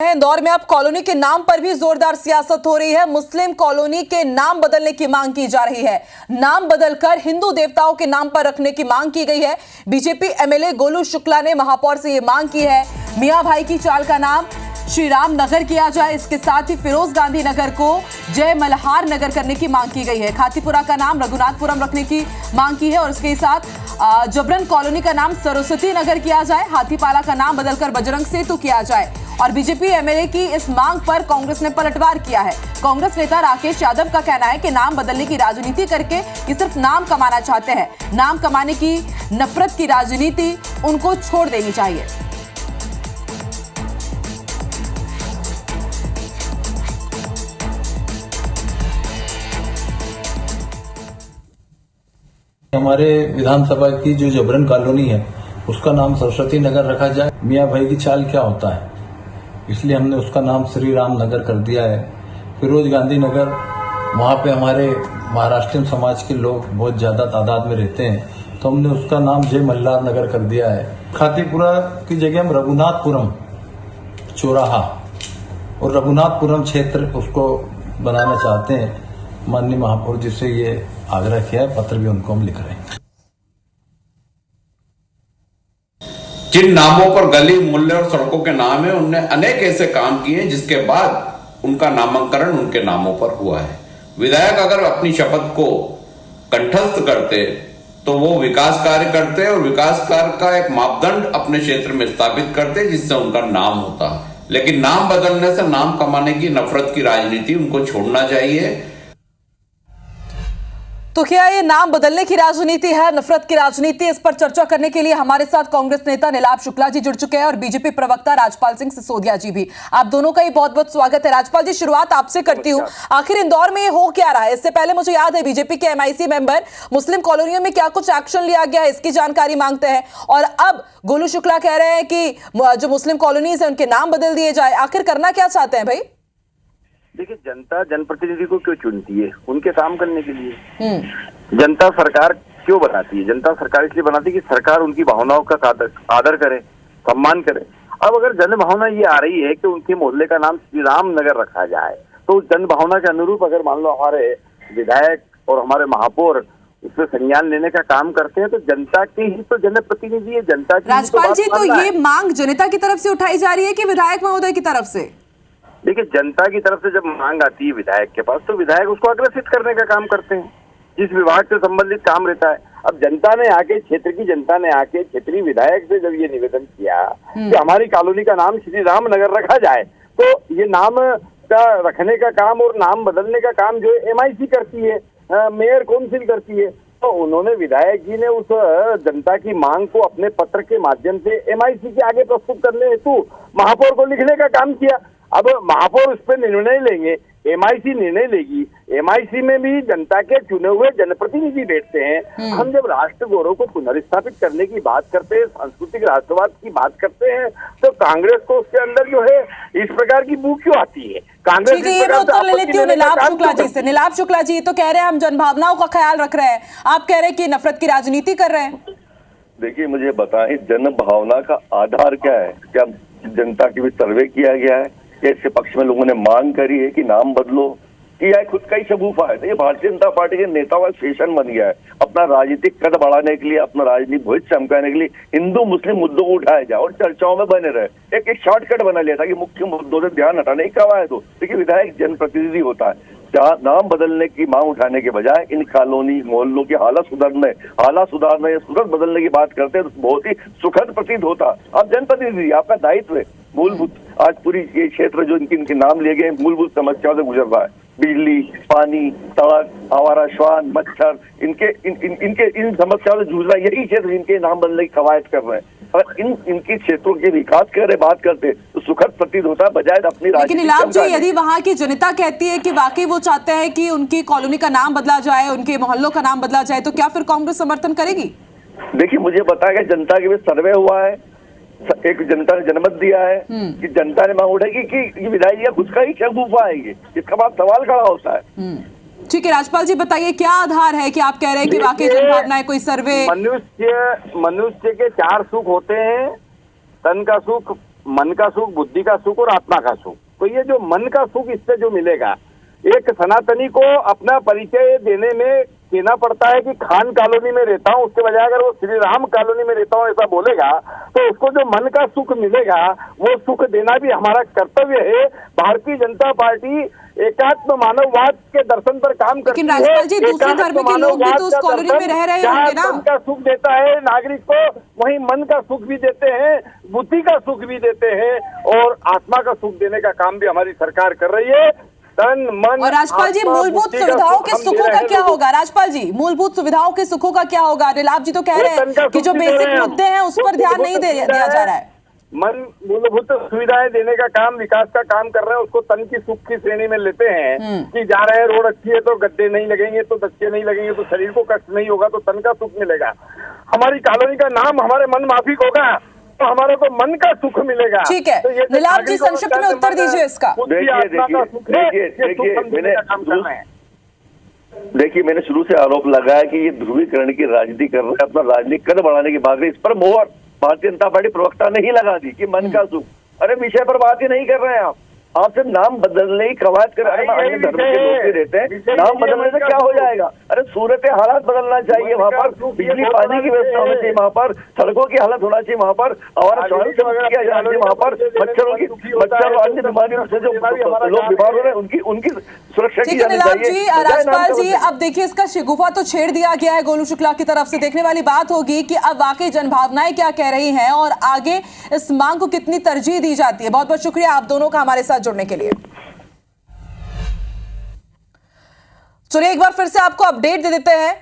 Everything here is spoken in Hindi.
इंदौर में अब कॉलोनी के नाम पर भी जोरदार सियासत हो रही है। मुस्लिम कॉलोनी के नाम बदलने की मांग की जा रही है। नाम बदलकर हिंदू देवताओं के नाम पर रखने की मांग की गई है। बीजेपी एमएलए गोलू शुक्ला ने महापौर से यह मांग की है। मियां भाई की चाल का नाम श्री राम नगर किया जाए। इसके साथ ही फिरोज गांधी नगर को जय मल्हार नगर करने की मांग की गई है। खातीपुरा का नाम रघुनाथपुरम रखने की मांग की है और इसके साथ जबरन कॉलोनी का नाम सरस्वती नगर किया जाए। हाथीपाला का नाम बदलकर बजरंग सेतु किया जाए। और बीजेपी एमएलए की इस मांग पर कांग्रेस ने पलटवार किया है। कांग्रेस नेता राकेश यादव का कहना है कि नाम बदलने की राजनीति करके ये सिर्फ नाम कमाना चाहते हैं। नाम कमाने की नफरत की राजनीति उनको छोड़ देनी चाहिए। हमारे विधानसभा की जो जबरन कॉलोनी है उसका नाम सरस्वती नगर रखा जाए। मियां भाई की चाल क्या होता है, इसलिए हमने उसका नाम श्री राम नगर कर दिया है। फिरोज गांधी नगर, वहाँ पे हमारे महाराष्ट्रीयन समाज के लोग बहुत ज्यादा तादाद में रहते हैं, तो हमने उसका नाम जय मल्हार नगर कर दिया है। खातीपुरा की जगह हम रघुनाथपुरम चौराहा और रघुनाथपुरम क्षेत्र उसको बनाना चाहते हैं। माननीय महापौर जी से ये आग्रह किया है, पत्र भी उनको हम लिख रहे हैं। जिन नामों पर गली, मोहल्ले और सड़कों के नाम है, उनने अनेक ऐसे काम किए जिसके बाद उनका नामकरण उनके नामों पर हुआ है। विधायक अगर अपनी शपथ को कंठस्थ करते तो वो विकास कार्य करते और विकास कार्य का एक मापदंड अपने क्षेत्र में स्थापित करते जिससे उनका नाम होता। लेकिन नाम बदलने से नाम कमाने की नफरत की राजनीति उनको छोड़ना चाहिए। तो क्या ये नाम बदलने की राजनीति है, नफरत की राजनीति? इस पर चर्चा करने के लिए हमारे साथ कांग्रेस नेता नीलाभ शुक्ला जी जुड़ चुके हैं और बीजेपी प्रवक्ता राजपाल सिंह सिसोदिया जी भी। आप दोनों का ही बहुत बहुत स्वागत है। राजपाल जी, शुरुआत आपसे करती हूँ। आखिर इंदौर में ये हो क्या रहा है? इससे पहले मुझे याद है बीजेपी के एमआईसी मेंबर मुस्लिम कॉलोनियों में क्या कुछ एक्शन लिया गया है, इसकी जानकारी मांगते हैं। और अब गोलू शुक्ला कह रहे हैं कि जो मुस्लिम कॉलोनीज है उनके नाम बदल दिए जाए। आखिर करना क्या चाहते हैं भाई? देखिए, जनता जनप्रतिनिधि को क्यों चुनती है? उनके काम करने के लिए। जनता सरकार क्यों बनाती है? जनता सरकार इसलिए बनाती है कि सरकार उनकी भावनाओं का आदर करे, सम्मान करे। अब अगर जन भावना ये आ रही है कि उनके मोहल्ले का नाम श्री राम नगर रखा जाए, तो जन भावना के अनुरूप अगर मान लो हमारे विधायक और हमारे महापौर उससे संज्ञान लेने का काम करते हैं, तो जनता के ही तो जनप्रतिनिधि है, जनता की। राजपाल जी, तो ये मांग जनता की तरफ से उठाई जा रही है कि विधायक महोदय की तरफ से? देखिए, जनता की तरफ से जब मांग आती है विधायक के पास, तो विधायक उसको अग्रसित करने का काम करते हैं, जिस विभाग से संबंधित काम रहता है। अब जनता ने आके, क्षेत्र की जनता ने आके क्षेत्रीय विधायक से जब ये निवेदन किया कि हमारी कॉलोनी का नाम श्री राम नगर रखा जाए, तो ये नाम का रखने का काम और नाम बदलने का काम जो एमआईसी करती है, मेयर काउंसिल करती है। तो उन्होंने, विधायक जी ने उस जनता की मांग को अपने पत्र के माध्यम से एमआईसी के आगे प्रस्तुत करने हेतु महापौर को लिखने का काम किया। अब महापौर उस पर निर्णय लेंगे, एमआईसी निर्णय लेगी। एमआईसी में भी जनता के चुने हुए जनप्रतिनिधि बैठते हैं। हम जब राष्ट्र गौरव को पुनर्स्थापित करने की बात करते हैं, सांस्कृतिक राष्ट्रवाद की बात करते हैं, तो कांग्रेस को उसके अंदर जो है इस प्रकार की बू क्यों आती है? कांग्रेस उत्तर ले लेती हूँ नीलाभ शुक्ला जी से। नीलाभ शुक्ला जी तो कह रहे हैं हम जनभावनाओं का ख्याल रख रहे हैं, आप कह रहे हैं कि नफरत की राजनीति कर रहे हैं। देखिए, मुझे बताएं, जन भावना का आधार क्या है? क्या जनता की भी सर्वे किया गया है? इसके पक्ष में लोगों ने मांग करी है कि नाम बदलो, कि यह खुद का ही शगुफा है? तो ये भारतीय जनता पार्टी के नेताओं का फैशन बन गया है। अपना राजनीतिक कद बढ़ाने के लिए, अपना राजनीतिक भविष्य चमकाने के लिए हिंदू मुस्लिम मुद्दों को उठाया जाए और चर्चाओं में बने रहे। एक शॉर्टकट बना लिया था कि मुख्य मुद्दों से ध्यान हटाने की कवायद तो। देखिए, विधायक जनप्रतिनिधि होता है, जहाँ नाम बदलने की मांग उठाने के बजाय इन कॉलोनी मोहल्लों की हालत सुधारने या सूरत बदलने की बात करते हैं, तो बहुत ही सुखद प्रतीत होता। आप जनप्रतिनिधि, आपका दायित्व है मूलभूत। आज पूरी ये क्षेत्र जो इनके नाम लिए गए मूलभूत समस्याओं से गुजर रहा है। बिजली, पानी, सड़क, आवारा श्वान, मच्छर, इन समस्याओं से जूझ रहा है यही क्षेत्र, इनके नाम बदलने की कवायद कर रहे हैं। अगर इनके क्षेत्रों के विकास की बात करते तो सुखद प्रतीत होता है, बजाय अपनी राजनीति। लेकिन नीलाभ जी, यदि वहाँ की जनता कहती है कि वाकई वो चाहते हैं कि उनकी कॉलोनी का नाम बदला जाए, उनके मोहल्लों का नाम बदला जाए, तो क्या फिर कांग्रेस समर्थन करेगी? देखिए, मुझे बताया कि जनता के भी सर्वे हुआ है, एक जनता ने जनमत दिया है कि जनता ने मांग उठाई कि विधायक जी खुद का ही शगुफा है ये, इसका बाद सवाल खड़ा होता है। ठीक है, राजपाल जी बताइए क्या आधार है कि आप कह रहे हैं कि वाकई जनभावना है? कोई सर्वे? मनुष्य के 4 सुख होते हैं, तन का सुख, मन का सुख, बुद्धि का सुख और आत्मा का सुख। तो ये जो मन का सुख इससे जो मिलेगा, एक सनातनी को अपना परिचय देने में कहना पड़ता है कि खान कॉलोनी में रहता हूँ, उसके बजाय अगर वो श्री राम कॉलोनी में रहता हूँ ऐसा बोलेगा तो उसको जो मन का सुख मिलेगा वो सुख देना भी हमारा कर्तव्य है। भारतीय जनता पार्टी एकात्म मानववाद के दर्शन पर काम करती है। लेकिन राजपाल जी, दूसरे धर्म के लोग भी तो उस कॉलोनी में रह रहे होंगे ना। मन का सुख देता है नागरिक को, वहीं मन का सुख भी देते हैं, बुद्धि का सुख भी देते हैं और आत्मा का सुख देने का काम भी हमारी सरकार कर रही है। तन मन और राजपाल जी, मूलभूत सुविधाओं के सुखों का क्या होगा? राजपाल जी, मूलभूत सुविधाओं के सुखों का क्या होगा? रिलाप जी तो कह रहे हैं कि जो बेसिक मुद्दे हैं उस पर ध्यान नहीं दिया जा रहा है। मन मूलभूत सुविधाएं देने का काम, विकास का काम कर रहे हैं, उसको तन की सुख की श्रेणी में लेते हैं कि जा रहे हैं, रोड अच्छी है तो गड्ढे नहीं लगेंगे, तो धक्के नहीं लगेंगे, तो शरीर को कष्ट नहीं होगा, तो तन का सुख मिलेगा। हमारी कॉलोनी का नाम हमारे मन माफिक होगा तो हमारे को मन का सुख मिलेगा। ठीक है, तो ये नीलाभ जी संक्षिप्त में उत्तर दीजिए इसका। देखिए, मैंने शुरू से आरोप लगाया कि ये ध्रुवीकरण की राजनीति कर रहे हैं, अपना राजनीतिक कद बढ़ाने की भाग रहे। इस पर मोहर भारतीय जनता पार्टी प्रवक्ता ने ही लगा दी कि मन का सुख। अरे विषय पर बात ही नहीं कर रहे हैं आप सिर्फ नाम बदलने की कवायद कर रहे हैं। अन्य धर्म के लोग भी रहते हैं, नाम बदलने से क्या हो जाएगा? अरे सूरत हालात बदलना चाहिए, वहाँ पर बिजली पानी की व्यवस्था होनी चाहिए, वहाँ पर सड़कों की हालत होना चाहिए, वहाँ पर हमारा स्वास्थ्य किया जाना चाहिए, वहाँ पर मच्छर और अन्य बीमारियों से जो लोग बीमार हो रहे हैं उनकी सुरक्षा की जानी चाहिए। राजपाल जी, अब देखिए इसका शिगुफा तो छेड़ दिया गया है गोलू शुक्ला की तरफ से। देखने वाली बात होगी कि अब वाकई जनभावनाएं क्या कह रही हैं और आगे इस मांग को कितनी तरजीह दी जाती है। बहुत बहुत शुक्रिया आप दोनों का हमारे साथ जुड़ने के लिए। चलिए एक बार फिर से आपको अपडेट दे देते हैं।